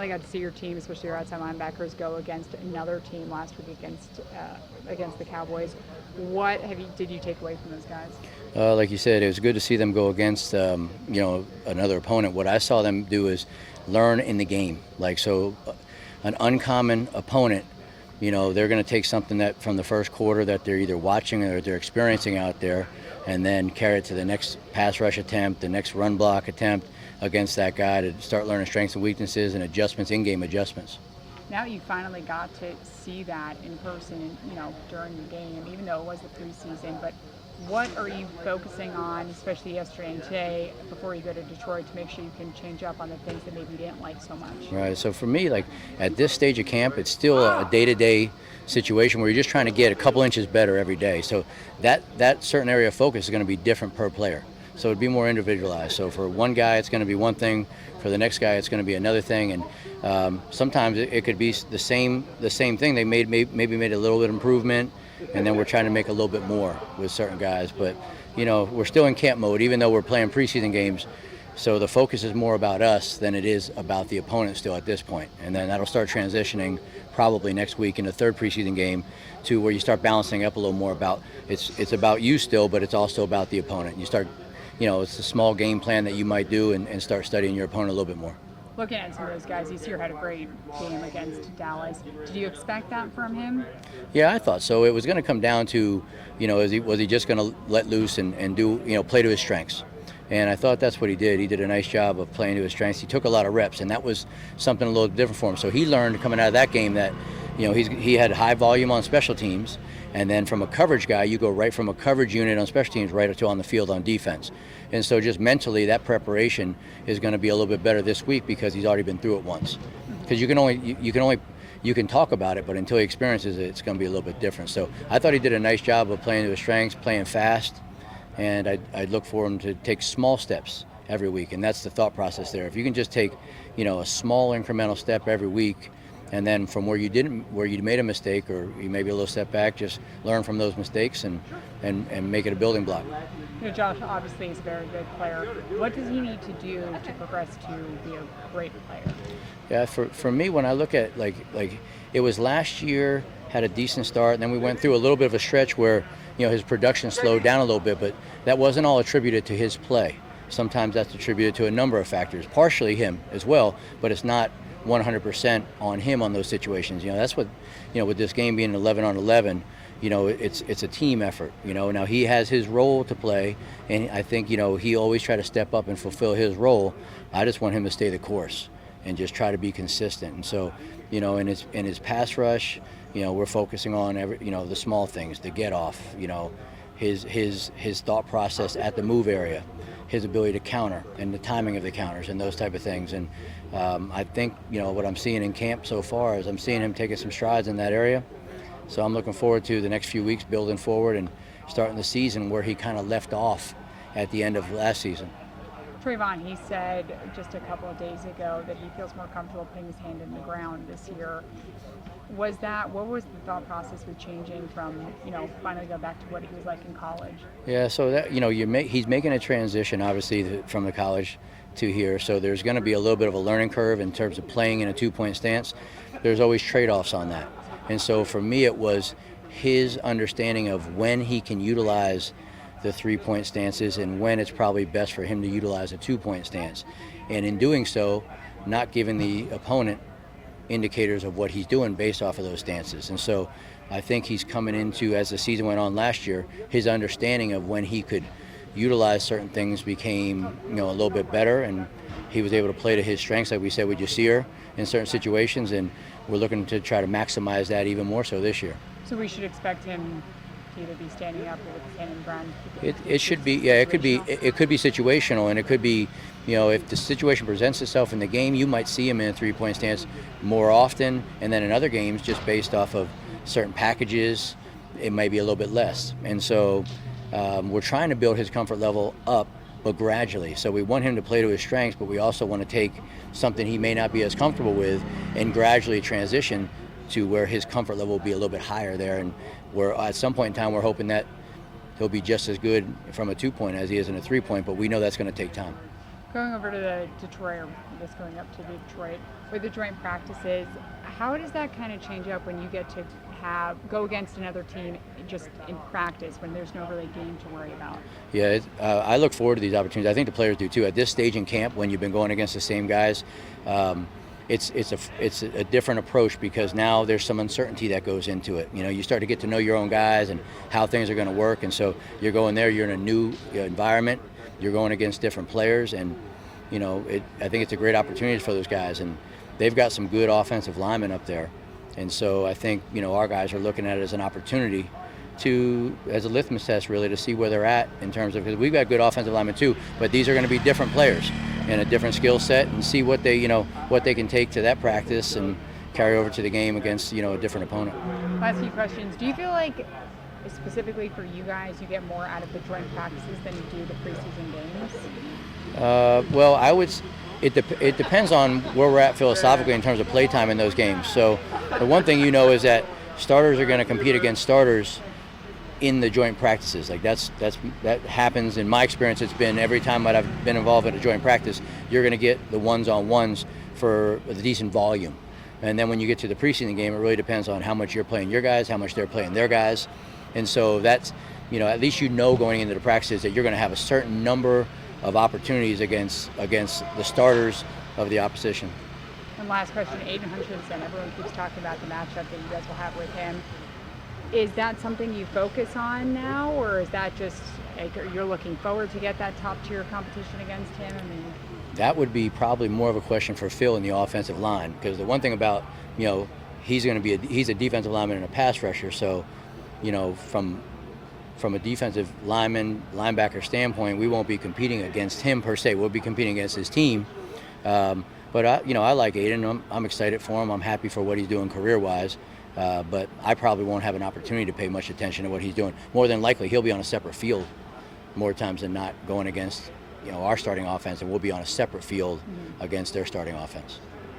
finally got to see your team, especially your outside linebackers, go against another team last week against the Cowboys. What did you take away from those guys? Like you said, it was good to see them go against another opponent. What I saw them do is learn in the game. An uncommon opponent, they're going to take something that from the first quarter that they're either watching or they're experiencing out there, and then carry it to the next pass rush attempt, the next run block attempt against that guy to start learning strengths and weaknesses and adjustments, in-game adjustments. Now you finally got to see that in person, during the game, even though it was the preseason. But what are you focusing on, especially yesterday and today, before you go to Detroit, to make sure you can change up on the things that maybe you didn't like so much? Right. So for me, at this stage of camp, it's still a day-to-day situation where you're just trying to get a couple inches better every day. So that certain area of focus is going to be different per player. So it'd be more individualized. So for one guy, it's going to be one thing. For the next guy, it's going to be another thing. And sometimes it could be the same thing. They maybe made a little bit of improvement, and then we're trying to make a little bit more with certain guys. But we're still in camp mode, even though we're playing preseason games. So the focus is more about us than it is about the opponent still at this point. And then that'll start transitioning probably next week in the third preseason game to where you start balancing up a little more about it's about you still, but it's also about the opponent. You start, it's a small game plan that you might do and start studying your opponent a little bit more. Looking at some of those guys, Easier had a great game against Dallas. Did you expect that from him? Yeah, I thought so. It was going to come down to, was he just going to let loose and do, play to his strengths? And I thought that's what he did. He did a nice job of playing to his strengths. He took a lot of reps, and that was something a little different for him. So he learned coming out of that game that, he had high volume on special teams, and then from a coverage guy, you go right from a coverage unit on special teams right up to on the field on defense. And so just mentally, that preparation is going to be a little bit better this week because he's already been through it once. Because you can talk about it, but until he experiences it, it's going to be a little bit different. So I thought he did a nice job of playing to his strengths, playing fast, and I'd look for him to take small steps every week, and that's the thought process there. If you can just take, a small incremental step every week, and then from where you made a mistake or you maybe a little step back, just learn from those mistakes and make it a building block. Josh obviously is a very good player. What does he need to do to progress to be a great player? Yeah, for me, when I look at like it was last year, had a decent start, and then we went through a little bit of a stretch where his production slowed down a little bit, but that wasn't all attributed to his play. Sometimes that's attributed to a number of factors, partially him as well, but it's not 100% on him on those situations. That's what, with this game being 11 on 11, it's a team effort. Now he has his role to play, and I think, he always try to step up and fulfill his role. I just want him to stay the course and just try to be consistent. And so, in his pass rush, we're focusing on the small things, the get off, his thought process at the move area, his ability to counter and the timing of the counters and those type of things. And I think, what I'm seeing in camp so far is I'm seeing him taking some strides in that area. So I'm looking forward to the next few weeks building forward and starting the season where he kind of left off at the end of last season. Trayvon, he said just a couple of days ago that he feels more comfortable putting his hand in the ground this year. What was the thought process with changing from, finally go back to what he was like in college? Yeah, so that, he's making a transition, obviously, from the college to here. So there's going to be a little bit of a learning curve in terms of playing in a two-point stance. There's always trade-offs on that. And so for me, it was his understanding of when he can utilize the three-point stances and when it's probably best for him to utilize a two-point stance. And in doing so, not giving the opponent indicators of what he's doing based off of those stances. And so I think he's coming into, as the season went on last year, his understanding of when he could utilize certain things became, a little bit better, and he was able to play to his strengths, like we said with Jasir, in certain situations, and we're looking to try to maximize that even more so this year. So we should expect him to either be standing up or with his hand in the ground? It should be, yeah, it could be situational, and it could be, if the situation presents itself in the game, you might see him in a three-point stance more often, and then in other games, just based off of certain packages, it might be a little bit less. And so we're trying to build his comfort level up, but gradually. So we want him to play to his strengths, but we also want to take something he may not be as comfortable with and gradually transition to where his comfort level will be a little bit higher there. And we're at some point in time, we're hoping that he'll be just as good from a two-point as he is in a three-point, but we know that's going to take time. Going over to Detroit, or I guess going up to Detroit, with the joint practices, how does that kind of change up when you get to go against another team just in practice when there's no really game to worry about? Yeah, I look forward to these opportunities. I think the players do too. At this stage in camp, when you've been going against the same guys, it's a different approach because now there's some uncertainty that goes into it. You start to get to know your own guys and how things are going to work, and so you're going there. You're in a new environment. You're going against different players, and I think it's a great opportunity for those guys, and they've got some good offensive linemen up there. And so I think, our guys are looking at it as an opportunity as a litmus test really to see where they're at in terms of, because we've got good offensive linemen too, but these are going to be different players and a different skill set, and see what they can take to that practice and carry over to the game against, a different opponent. Last few questions. Do you feel like specifically for you guys, you get more out of the joint practices than you do the preseason games? Well, it depends on where we're at philosophically in terms of play time in those games. So the one thing is that starters are going to compete against starters in the joint practices. Like that happens in my experience. It's been every time that I've been involved in a joint practice, you're going to get the ones-on-ones for a decent volume. And then when you get to the preseason game, it really depends on how much you're playing your guys, how much they're playing their guys. And so that's, at least going into the practices that you're going to have a certain number of opportunities against the starters of the opposition. And last question, Aiden Hutchinson. Everyone keeps talking about the matchup that you guys will have with him. Is that something you focus on now, or is that just you're looking forward to get that top tier competition against him? That would be probably more of a question for Phil in the offensive line, because the one thing about he's a defensive lineman and a pass rusher, so from a defensive linebacker standpoint, we won't be competing against him per se. We'll be competing against his team. But I like Aiden. I'm excited for him. I'm happy for what he's doing career-wise. But I probably won't have an opportunity to pay much attention to what he's doing. More than likely, he'll be on a separate field more times than not, going against our starting offense, and we'll be on a separate field against their starting offense.